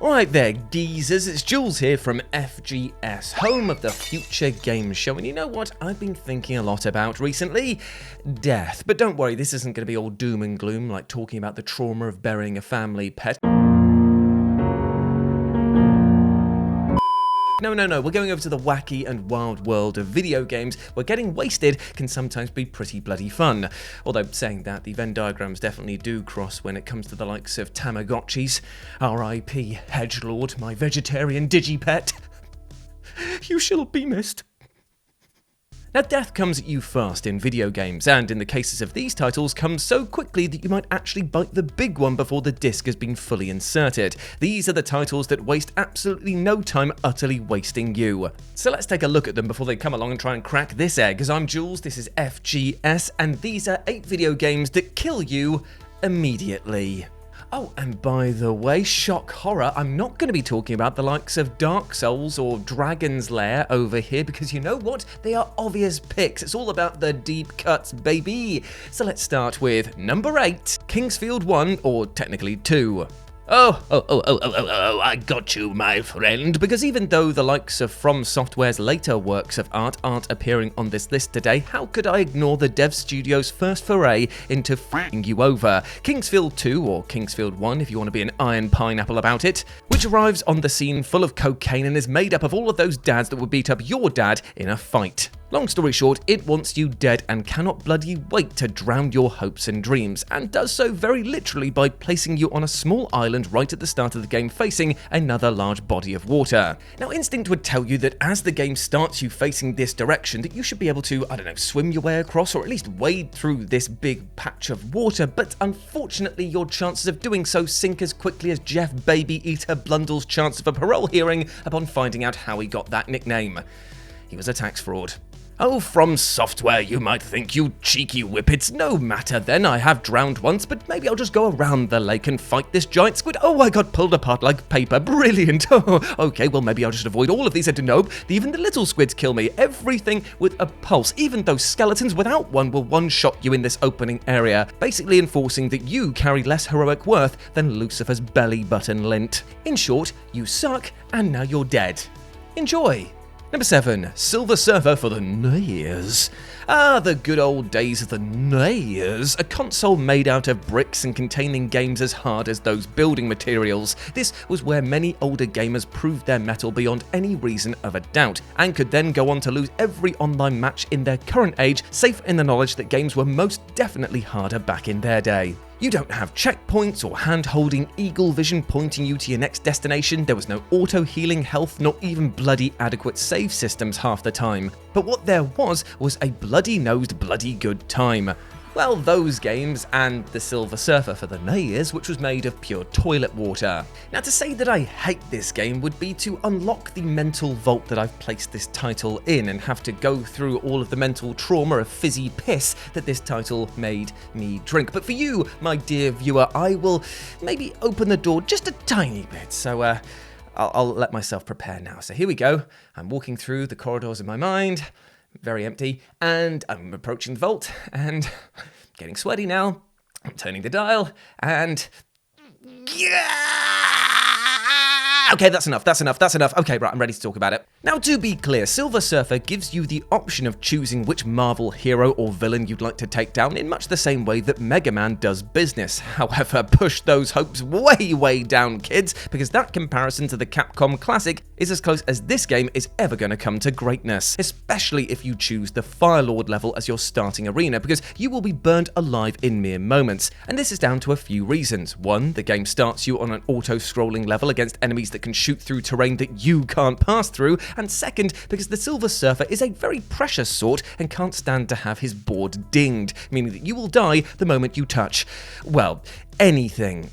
Alright there, geezers, it's Jules here from FGS, home of the Future Games Show, and you know what I've been thinking a lot about recently? Death. But don't worry, this isn't going to be all doom and gloom like talking about the trauma of burying a family pet. No, we're going over to the wacky and wild world of video games where getting wasted can sometimes be pretty bloody fun. Although, saying that, the Venn diagrams definitely do cross when it comes to the likes of Tamagotchis. R.I.P. Hedgelord, my vegetarian digipet. You shall be missed. Now, death comes at you fast in video games, and in the cases of these titles, comes so quickly that you might actually bite the big one before the disc has been fully inserted. These are the titles that waste absolutely no time utterly wasting you. So let's take a look at them before they come along and try and crack this egg. As I'm Jules, this is FGS, and these are 8 video games that kill you immediately. Oh, and by the way, shock horror, I'm not going to be talking about the likes of Dark Souls or Dragon's Lair over here because you know what? They are obvious picks. It's all about the deep cuts, baby. So let's start with number 8, Kingsfield 1, or technically 2. Oh, I got you, my friend, because even though the likes of From Software's later works of art aren't appearing on this list today, how could I ignore the dev studio's first foray into f***ing you over? Kingsfield 2, or Kingsfield 1 if you want to be an iron pineapple about it, which arrives on the scene full of cocaine and is made up of all of those dads that would beat up your dad in a fight. Long story short, it wants you dead and cannot bloody wait to drown your hopes and dreams, and does so very literally by placing you on a small island right at the start of the game facing another large body of water. Now, instinct would tell you that as the game starts you facing this direction that you should be able to, swim your way across or at least wade through this big patch of water, but unfortunately your chances of doing so sink as quickly as Jeff Baby Eater Blundell's chance of a parole hearing upon finding out how he got that nickname. He was a tax fraud. Oh, From Software, you might think, you cheeky whippets. No matter then, I have drowned once, but maybe I'll just go around the lake and fight this giant squid. Oh, I got pulled apart like paper. Brilliant. Oh, okay, well, maybe I'll just avoid all of these. And nope, even the little squids kill me. Everything with a pulse. Even those skeletons without one will one-shot you in this opening area, basically enforcing that you carry less heroic worth than Lucifer's belly button lint. In short, you suck, and now you're dead. Enjoy. Number 7, Silver Surfer for the NES. Ah, the good old days of the NES, a console made out of bricks and containing games as hard as those building materials. This was where many older gamers proved their mettle beyond any reason of a doubt, and could then go on to lose every online match in their current age, safe in the knowledge that games were most definitely harder back in their day. You don't have checkpoints or hand-holding eagle vision pointing you to your next destination. There was no auto-healing health, not even bloody adequate save systems half the time. But what there was a bloody-nosed bloody good time. Well, those games and the Silver Surfer for the NES, which was made of pure toilet water. Now, to say that I hate this game would be to unlock the mental vault that I've placed this title in and have to go through all of the mental trauma of fizzy piss that this title made me drink. But for you, my dear viewer, I will maybe open the door just a tiny bit. So, I'll let myself prepare now. So here we go. I'm walking through the corridors of my mind. Very empty, and I'm approaching the vault, and getting sweaty now. I'm turning the dial, and okay, that's enough. Okay, right, I'm ready to talk about it. Now, to be clear, Silver Surfer gives you the option of choosing which Marvel hero or villain you'd like to take down in much the same way that Mega Man does business. However, push those hopes way down, kids, because that comparison to the Capcom classic is as close as this game is ever going to come to greatness, especially if you choose the Firelord level as your starting arena, because you will be burned alive in mere moments. And this is down to a few reasons. 1, the game starts you on an auto-scrolling level against enemies that can shoot through terrain that you can't pass through, and 2nd, because the Silver Surfer is a very precious sort and can't stand to have his board dinged, meaning that you will die the moment you touch, well, anything.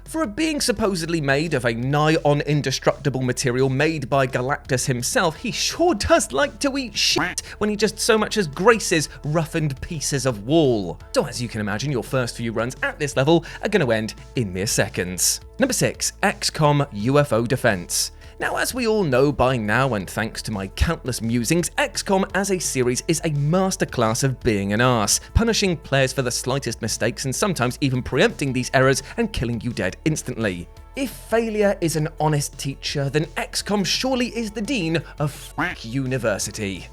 For a being supposedly made of a nigh-on indestructible material made by Galactus himself, he sure does like to eat shit when he just so much as graces roughened pieces of wall. So as you can imagine, your first few runs at this level are going to end in mere seconds. Number 6, XCOM UFO Defense. Now, as we all know by now, and thanks to my countless musings, XCOM as a series is a masterclass of being an arse, punishing players for the slightest mistakes and sometimes even preempting these errors and killing you dead instantly. If failure is an honest teacher, then XCOM surely is the dean of university.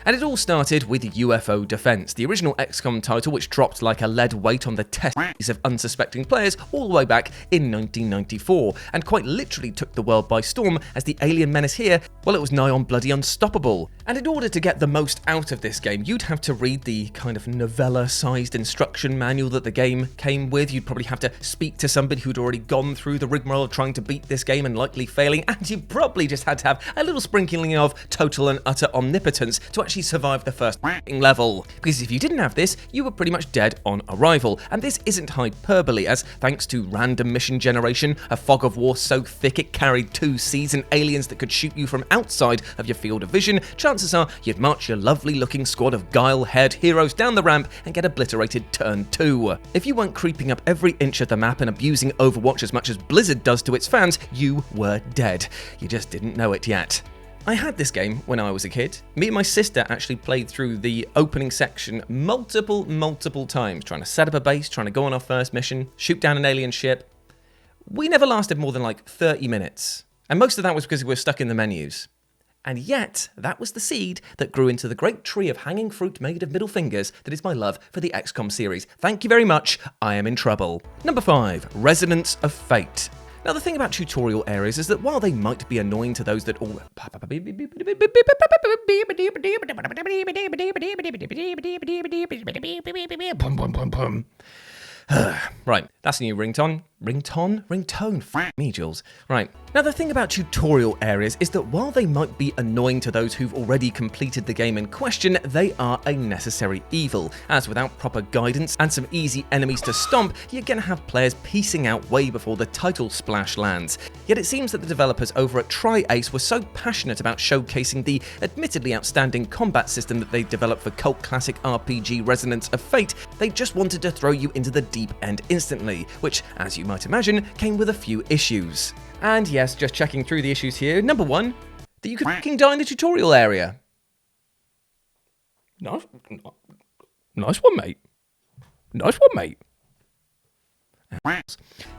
And it all started with UFO Defense, the original XCOM title which dropped like a lead weight on the testes of unsuspecting players all the way back in 1994, and quite literally took the world by storm as the alien menace here, well, it was nigh on bloody unstoppable. And in order to get the most out of this game, you'd have to read the kind of novella-sized instruction manual that the game came with. You'd probably have to speak to somebody who'd already gone through the rigmarole of trying to beat this game and likely failing, and you probably just had to have a little sprinkling of total and utter omnipotence to actually survive the first level. Because if you didn't have this, you were pretty much dead on arrival. And this isn't hyperbole, as thanks to random mission generation, a fog of war so thick it carried 2 seas and aliens that could shoot you from outside of your field of vision, chances are you'd march your lovely looking squad of guile-haired heroes down the ramp and get obliterated turn 2. If you weren't creeping up every inch of the map and abusing Overwatch as much as Blizzard does to its fans, you were dead. You just didn't know it yet. I had this game when I was a kid. Me and my sister actually played through the opening section multiple times, trying to set up a base, trying to go on our first mission, shoot down an alien ship. We never lasted more than like 30 minutes, and most of that was because we were stuck in the menus. And yet, that was the seed that grew into the great tree of hanging fruit made of middle fingers that is my love for the XCOM series. Thank you very much, I am in trouble. Number 5, Resonance of Fate. Now, the thing about tutorial areas is that while they might be annoying to those that all... Right, that's a new ringtone. Ringtone? F me, Jules. Right. Now, the thing about tutorial areas is that while they might be annoying to those who've already completed the game in question, they are a necessary evil, as without proper guidance and some easy enemies to stomp, you're gonna have players piecing out way before the title splash lands. Yet it seems that the developers over at Tri-Ace were so passionate about showcasing the admittedly outstanding combat system that they developed for cult classic RPG Resonance of Fate, they just wanted to throw you into the deep end instantly, which, as you might imagine, came with a few issues. And yes, just checking through the issues here. Number 1, that you could fucking die in the tutorial area. Nice one, mate. Nice one, mate.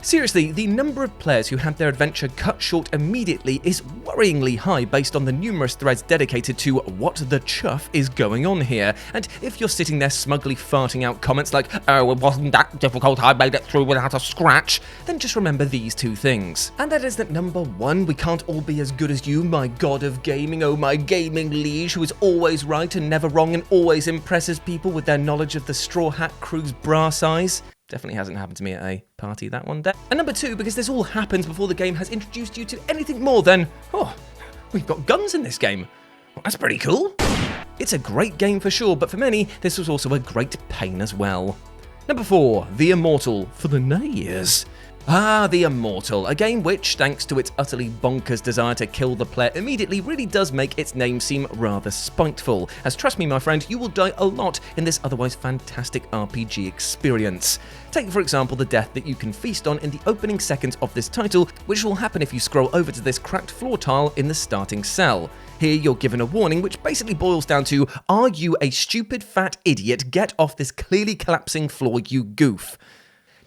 Seriously, the number of players who had their adventure cut short immediately is worryingly high based on the numerous threads dedicated to what the chuff is going on here. And if you're sitting there smugly farting out comments like, oh, it wasn't that difficult, I made it through without a scratch, then just remember these 2 things. And that is that number 1, we can't all be as good as you, my god of gaming, oh my gaming liege, who is always right and never wrong and always impresses people with their knowledge of the Straw Hat Crew's brass eyes. Definitely hasn't happened to me at a party, that one. And number 2, because this all happens before the game has introduced you to anything more than, oh, we've got guns in this game. Well, that's pretty cool. It's a great game for sure, but for many, this was also a great pain as well. Number 4, The Immortal, for the nays. Ah, The Immortal, a game which, thanks to its utterly bonkers desire to kill the player immediately, really does make its name seem rather spiteful, as trust me my friend, you will die a lot in this otherwise fantastic RPG experience. Take for example the death that you can feast on in the opening seconds of this title, which will happen if you scroll over to this cracked floor tile in the starting cell. Here you're given a warning which basically boils down to, are you a stupid fat idiot? Get off this clearly collapsing floor, you goof.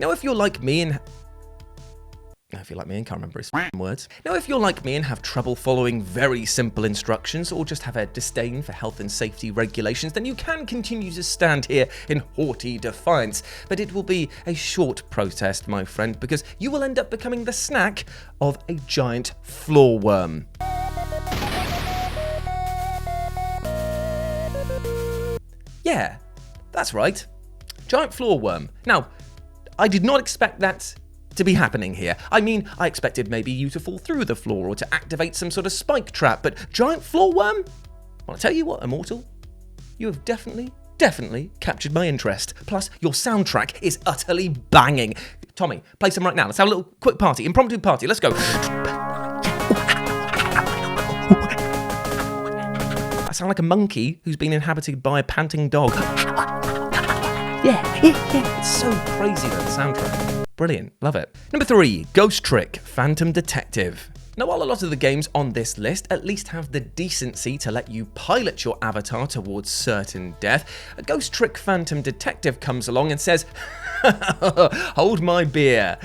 Now if you're like me and... can't remember his words. Now, if you're like me and have trouble following very simple instructions or just have a disdain for health and safety regulations, then you can continue to stand here in haughty defiance. But it will be a short protest, my friend, because you will end up becoming the snack of a giant floor worm. Yeah, that's right. Giant floor worm. Now, I did not expect that to be happening here. I mean, I expected maybe you to fall through the floor or to activate some sort of spike trap, but giant floor worm? Well, I'll tell you what, Immortal, you have definitely captured my interest. Plus, your soundtrack is utterly banging. Tommy, play some right now. Let's have a little quick party, impromptu party. Let's go. I sound like a monkey who's been inhabited by a panting dog. Yeah, it's so crazy, that soundtrack. Brilliant, love it. Number 3, Ghost Trick, Phantom Detective. Now, while a lot of the games on this list at least have the decency to let you pilot your avatar towards certain death, a Ghost Trick Phantom Detective comes along and says, hold my beer.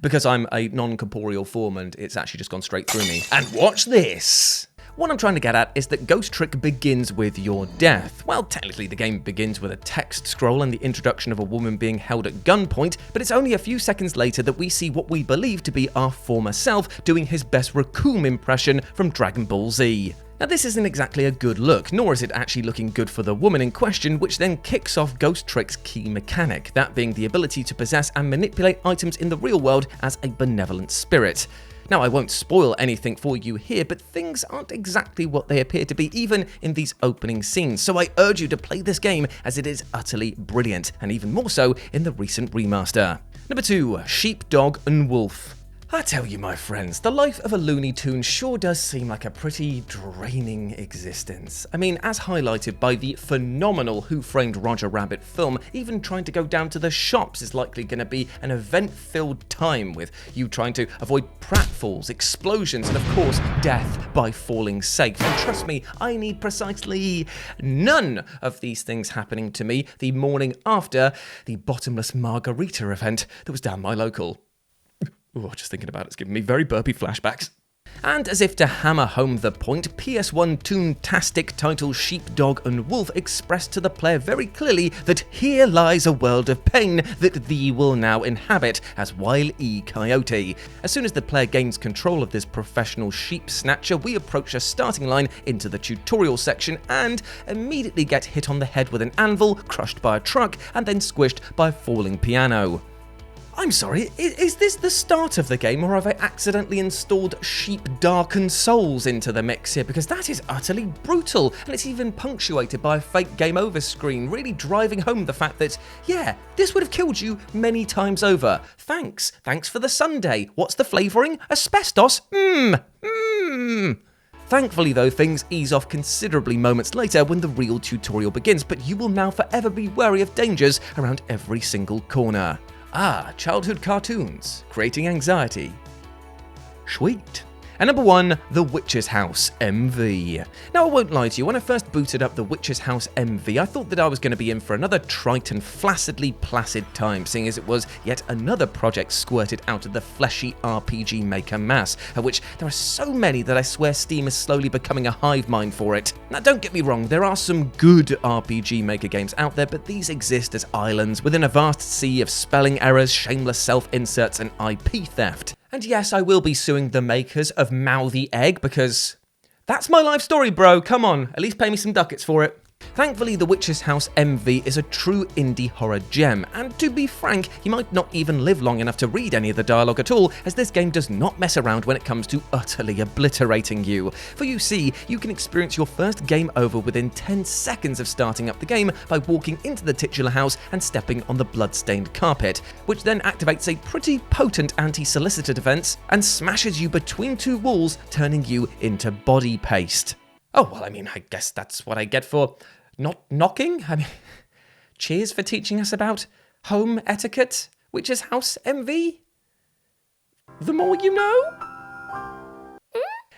because I'm a non-corporeal form and it's actually just gone straight through me. And watch this! What I'm trying to get at is that Ghost Trick begins with your death. Well, technically the game begins with a text scroll and the introduction of a woman being held at gunpoint, but it's only a few seconds later that we see what we believe to be our former self doing his best Raccoon impression from Dragon Ball Z. Now this isn't exactly a good look, nor is it actually looking good for the woman in question, which then kicks off Ghost Trick's key mechanic, that being the ability to possess and manipulate items in the real world as a benevolent spirit. Now, I won't spoil anything for you here, but things aren't exactly what they appear to be, even in these opening scenes, so I urge you to play this game as it is utterly brilliant, and even more so in the recent remaster. Number 2, Sheep, Dog and Wolf. I tell you, my friends, the life of a Looney Tune sure does seem like a pretty draining existence. I mean, as highlighted by the phenomenal Who Framed Roger Rabbit film, even trying to go down to the shops is likely going to be an event-filled time, with you trying to avoid pratfalls, explosions, and of course, death by falling safe. And trust me, I need precisely none of these things happening to me the morning after the bottomless margarita event that was down my local. Ooh, just thinking about it's giving me very burpy flashbacks. And as if to hammer home the point, PS1 Toontastic title Sheep, Dog and Wolf expressed to the player very clearly that here lies a world of pain that thee will now inhabit as Wile E. Coyote. As soon as the player gains control of this professional sheep snatcher, we approach a starting line into the tutorial section and immediately get hit on the head with an anvil, crushed by a truck, and then squished by a falling piano. I'm sorry, is this the start of the game, or have I accidentally installed Sheep Darkened Souls into the mix here? Because that is utterly brutal, and it's even punctuated by a fake game over screen, really driving home the fact that, yeah, this would have killed you many times over. Thanks for the sundae. What's the flavouring? Asbestos? Thankfully though, things ease off considerably moments later when the real tutorial begins, but you will now forever be wary of dangers around every single corner. Ah, childhood cartoons, creating anxiety. Sweet. And number 1, The Witch's House MV. Now I won't lie to you, when I first booted up The Witch's House MV, I thought that I was going to be in for another trite and flaccidly placid time, seeing as it was yet another project squirted out of the fleshy RPG maker mass, of which there are so many that I swear Steam is slowly becoming a hive mind for it. Now don't get me wrong, there are some good RPG maker games out there, but these exist as islands within a vast sea of spelling errors, shameless self-inserts and IP theft. And yes, I will be suing the makers of Mouthy Egg because that's my life story, bro. Come on, at least pay me some ducats for it. Thankfully, The Witch's House MV is a true indie horror gem, and to be frank, you might not even live long enough to read any of the dialogue at all, as this game does not mess around when it comes to utterly obliterating you. For you see, you can experience your first game over within 10 seconds of starting up the game by walking into the titular house and stepping on the blood-stained carpet, which then activates a pretty potent anti-solicitor defense and smashes you between two walls, turning you into body paste. Oh, well, I mean, I guess that's what I get for not knocking. I mean, cheers for teaching us about home etiquette, Witch's House MV. The more you know.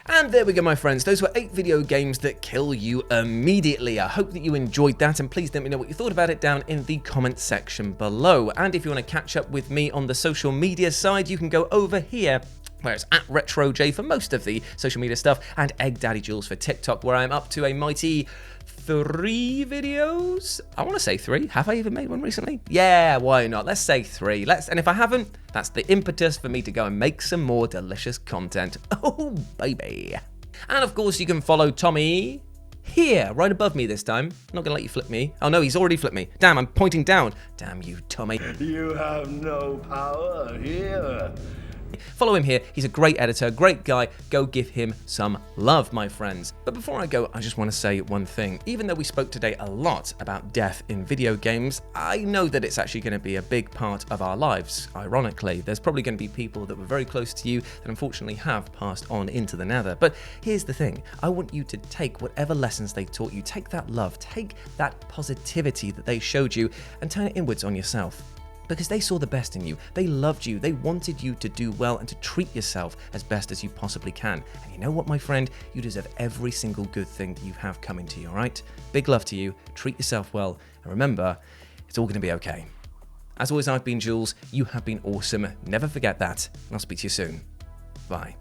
And there we go, my friends. Those were 8 video games that kill you immediately. I hope that you enjoyed that, and please let me know what you thought about it down in the comment section below. And if you want to catch up with me on the social media side, you can go over here, where it's at RetroJ for most of the social media stuff, and Egg Daddy Jules for TikTok, where I'm up to a mighty 3 videos? I want to say 3. Have I even made one recently? Yeah, why not? Let's say 3. And if I haven't, that's the impetus for me to go and make some more delicious content. Oh, baby. And of course, you can follow Tommy here, right above me this time. I'm not gonna let you flip me. Oh no, he's already flipped me. Damn, I'm pointing down. Damn you, Tommy. You have no power here. Follow him here. He's a great editor, great guy. Go give him some love, my friends. But before I go, I just want to say one thing. Even though we spoke today a lot about death in video games, I know that it's actually going to be a big part of our lives. Ironically, there's probably going to be people that were very close to you that unfortunately have passed on into the nether. But here's the thing. I want you to take whatever lessons they taught you, take that love, take that positivity that they showed you, and turn it inwards on yourself. Because they saw the best in you, they loved you, they wanted you to do well and to treat yourself as best as you possibly can. And you know what, my friend? You deserve every single good thing that you have coming to you, alright? Big love to you, treat yourself well, and remember, it's all going to be okay. As always, I've been Jules. You have been awesome. Never forget that. And I'll speak to you soon. Bye.